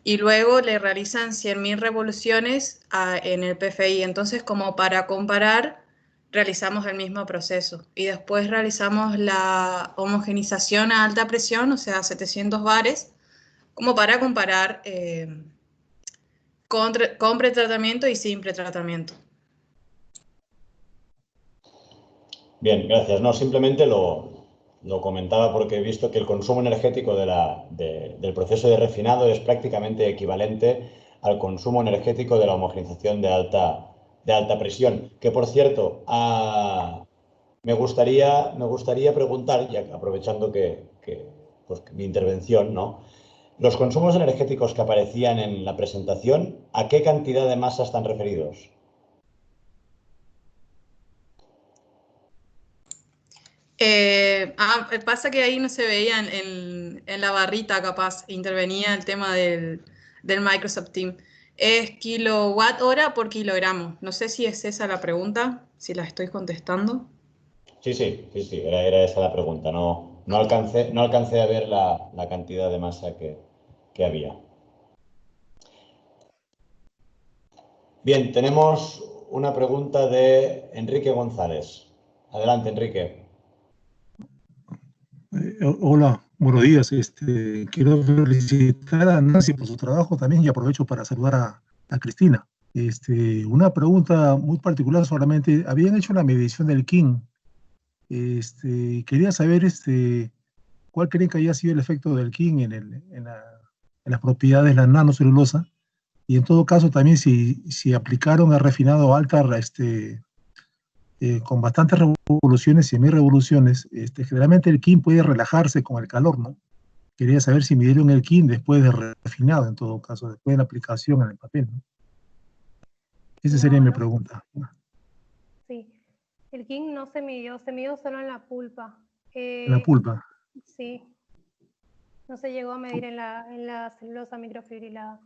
y luego le realizan 100.000 revoluciones en el PFI. Entonces, como para comparar, realizamos el mismo proceso y después realizamos la homogenización a alta presión, o sea, 700 bares, como para comparar con pretratamiento y sin pretratamiento. Bien, gracias. No, simplemente lo comentaba porque he visto que el consumo energético del proceso de refinado es prácticamente equivalente al consumo energético de la homogenización de alta presión. Que, por cierto, me gustaría preguntar, ya aprovechando pues, mi intervención, ¿no? Los consumos energéticos que aparecían en la presentación, ¿a qué cantidad de masa están referidos? Pasa que ahí no se veía en la barrita, capaz, intervenía el tema del Microsoft Teams. Es kilowatt hora por kilogramo. No sé si es esa la pregunta, si la estoy contestando. Sí, era esa la pregunta. No alcancé a ver la cantidad de masa que había. Bien, tenemos una pregunta de Enrique González. Adelante, Enrique. Hola, buenos días. Quiero felicitar a Nancy por su trabajo también y aprovecho para saludar a Cristina. Una pregunta muy particular solamente. Habían hecho la medición del King. Quería saber cuál creen que haya sido el efecto del King en las propiedades de la nanocelulosa. Y en todo caso también si aplicaron el refinado alta con bastantes revoluciones y 1000 revoluciones, generalmente el King puede relajarse con el calor, ¿no? Quería saber si midieron el King después de refinado, en todo caso, después de la aplicación en el papel, ¿no? Esa sería mi pregunta. Sí, el King no se midió solo en la pulpa. En la pulpa. Sí, no se llegó a medir en la celulosa microfibrilada.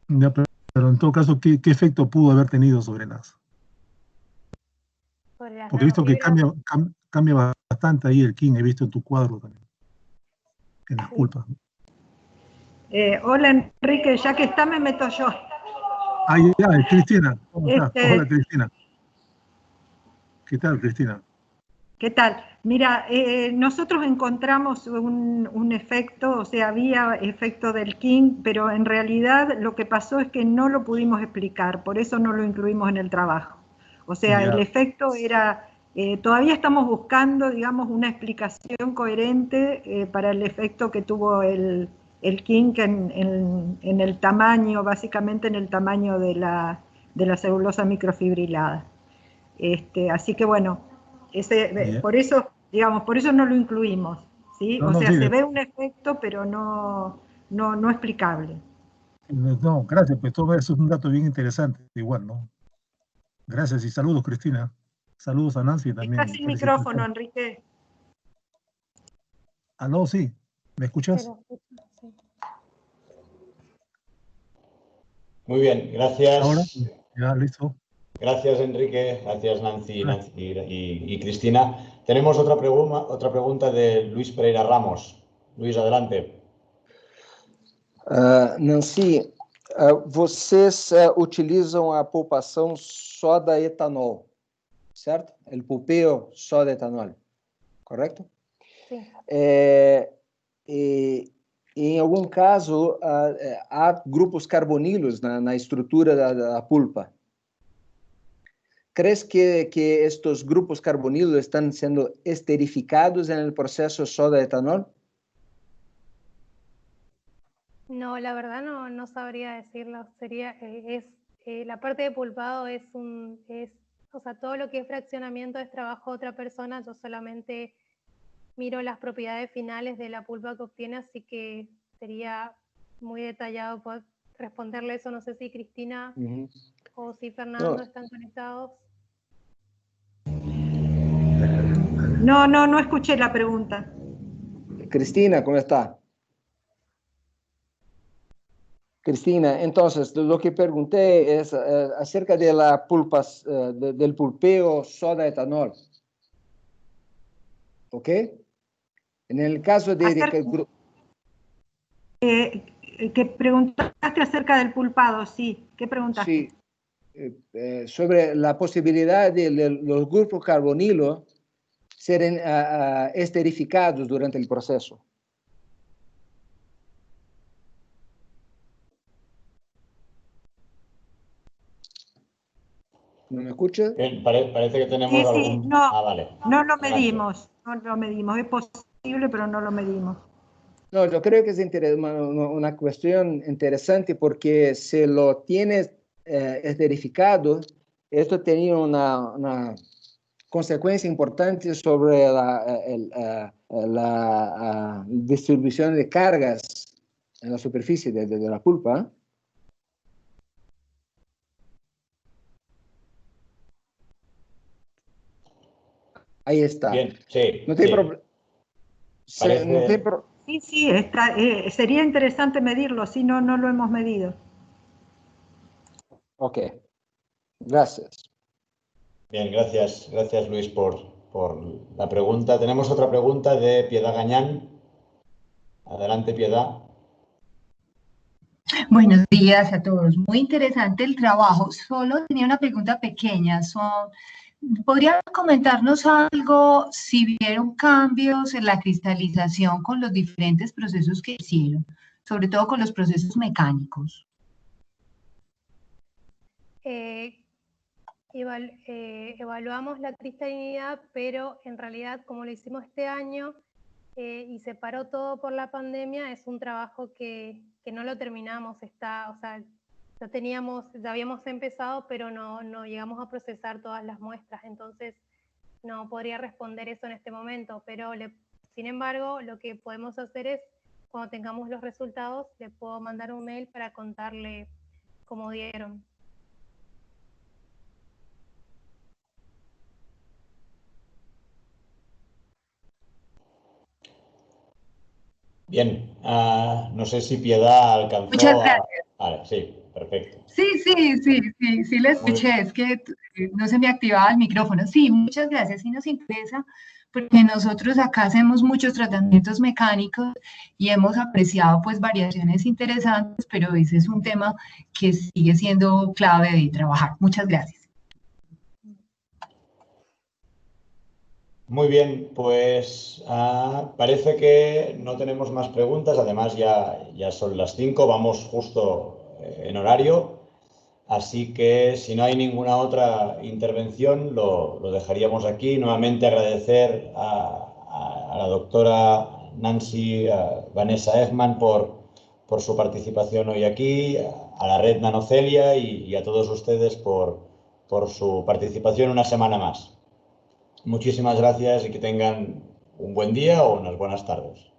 Ya, pero en todo caso, ¿qué efecto pudo haber tenido sobre las? Porque he visto que cambia bastante ahí el King, he visto en tu cuadro también, en las pulpas. Hola Enrique, ya que está me meto yo. Ya, Cristina, ¿cómo estás? Hola Cristina. ¿Qué tal, Cristina? ¿Qué tal? Mira, nosotros encontramos un efecto, o sea, había efecto del King, pero en realidad lo que pasó es que no lo pudimos explicar, por eso no lo incluimos en el trabajo. O sea, el efecto era, todavía estamos buscando, digamos, una explicación coherente para el efecto que tuvo el King en el tamaño, básicamente en el tamaño de la celulosa microfibrilada. Así que bueno, por eso, digamos, por eso no lo incluimos, ¿sí? O sea, se ve un efecto, pero no explicable. No, gracias, pues todo eso es un dato bien interesante, igual, ¿no? Gracias y saludos, Cristina. Saludos a Nancy también. Estás sin micrófono, Enrique. Aló, sí. ¿Me escuchas? Muy bien, gracias. Ahora, ya, listo. Gracias, Enrique. Gracias, Nancy y Cristina. Tenemos otra pregunta de Luis Pereira Ramos. Luis, adelante. Nancy, vocês utilizam a polpação só da etanol, certo? O pulpeo só da etanol, correto? Sim. Em algum caso, há grupos carboníleos na estrutura da pulpa. ¿Crees que estos grupos carboníleos están siendo esterificados en el proceso só de etanol? No, la verdad no sabría decirlo. La parte de pulpado o sea, todo lo que es fraccionamiento es trabajo de otra persona. Yo solamente miro las propiedades finales de la pulpa que obtiene, así que sería muy detallado poder responderle eso. No sé si Cristina o si Fernando están conectados. No escuché la pregunta. Cristina, ¿cómo está? Cristina, entonces, lo que pregunté es acerca de la pulpas, del pulpeo soda etanol. ¿Ok? En el caso de... que preguntaste acerca del pulpado, sí. ¿Qué preguntaste? Sí, sobre la posibilidad de los grupos carbonilos serem esterificados durante el proceso. ¿No me escucha? Parece que tenemos algún... No, vale. No lo medimos. Es posible, pero no lo medimos. No, yo creo que es una cuestión interesante porque si lo tienes esterificado, esto tenía una consecuencia importante sobre la distribución de cargas en la superficie de la pulpa. ¿Eh? Ahí está. Bien, sí. No tiene sí. problema. Sí, sería interesante medirlo, si no, no lo hemos medido. Ok, gracias. Bien, gracias Luis por la pregunta. Tenemos otra pregunta de Piedad Gañán. Adelante, Piedad. Buenos días a todos. Muy interesante el trabajo. Solo tenía una pregunta pequeña. ¿Podrían comentarnos algo si vieron cambios en la cristalización con los diferentes procesos que hicieron, sobre todo con los procesos mecánicos? Evaluamos la cristalinidad, pero en realidad, como lo hicimos este año y se paró todo por la pandemia, es un trabajo que no lo terminamos. Ya habíamos empezado, pero no llegamos a procesar todas las muestras, entonces no podría responder eso en este momento, pero sin embargo, lo que podemos hacer es, cuando tengamos los resultados, le puedo mandar un mail para contarle cómo dieron. Bien, no sé si Piedad alcanzó Muchas gracias. Vale, sí, perfecto. Sí, lo escuché, es que no se me activaba el micrófono. Sí, muchas gracias, sí nos interesa, porque nosotros acá hacemos muchos tratamientos mecánicos y hemos apreciado pues variaciones interesantes, pero ese es un tema que sigue siendo clave de trabajar. Muchas gracias. Muy bien, pues parece que no tenemos más preguntas, además ya son las 5, vamos justo en horario, así que si no hay ninguna otra intervención lo dejaríamos aquí. Nuevamente agradecer a la doctora Nancy Vanessa Ekman por su participación hoy aquí, a la red Nanocelia y a todos ustedes por su participación una semana más. Muchísimas gracias y que tengan un buen día o unas buenas tardes.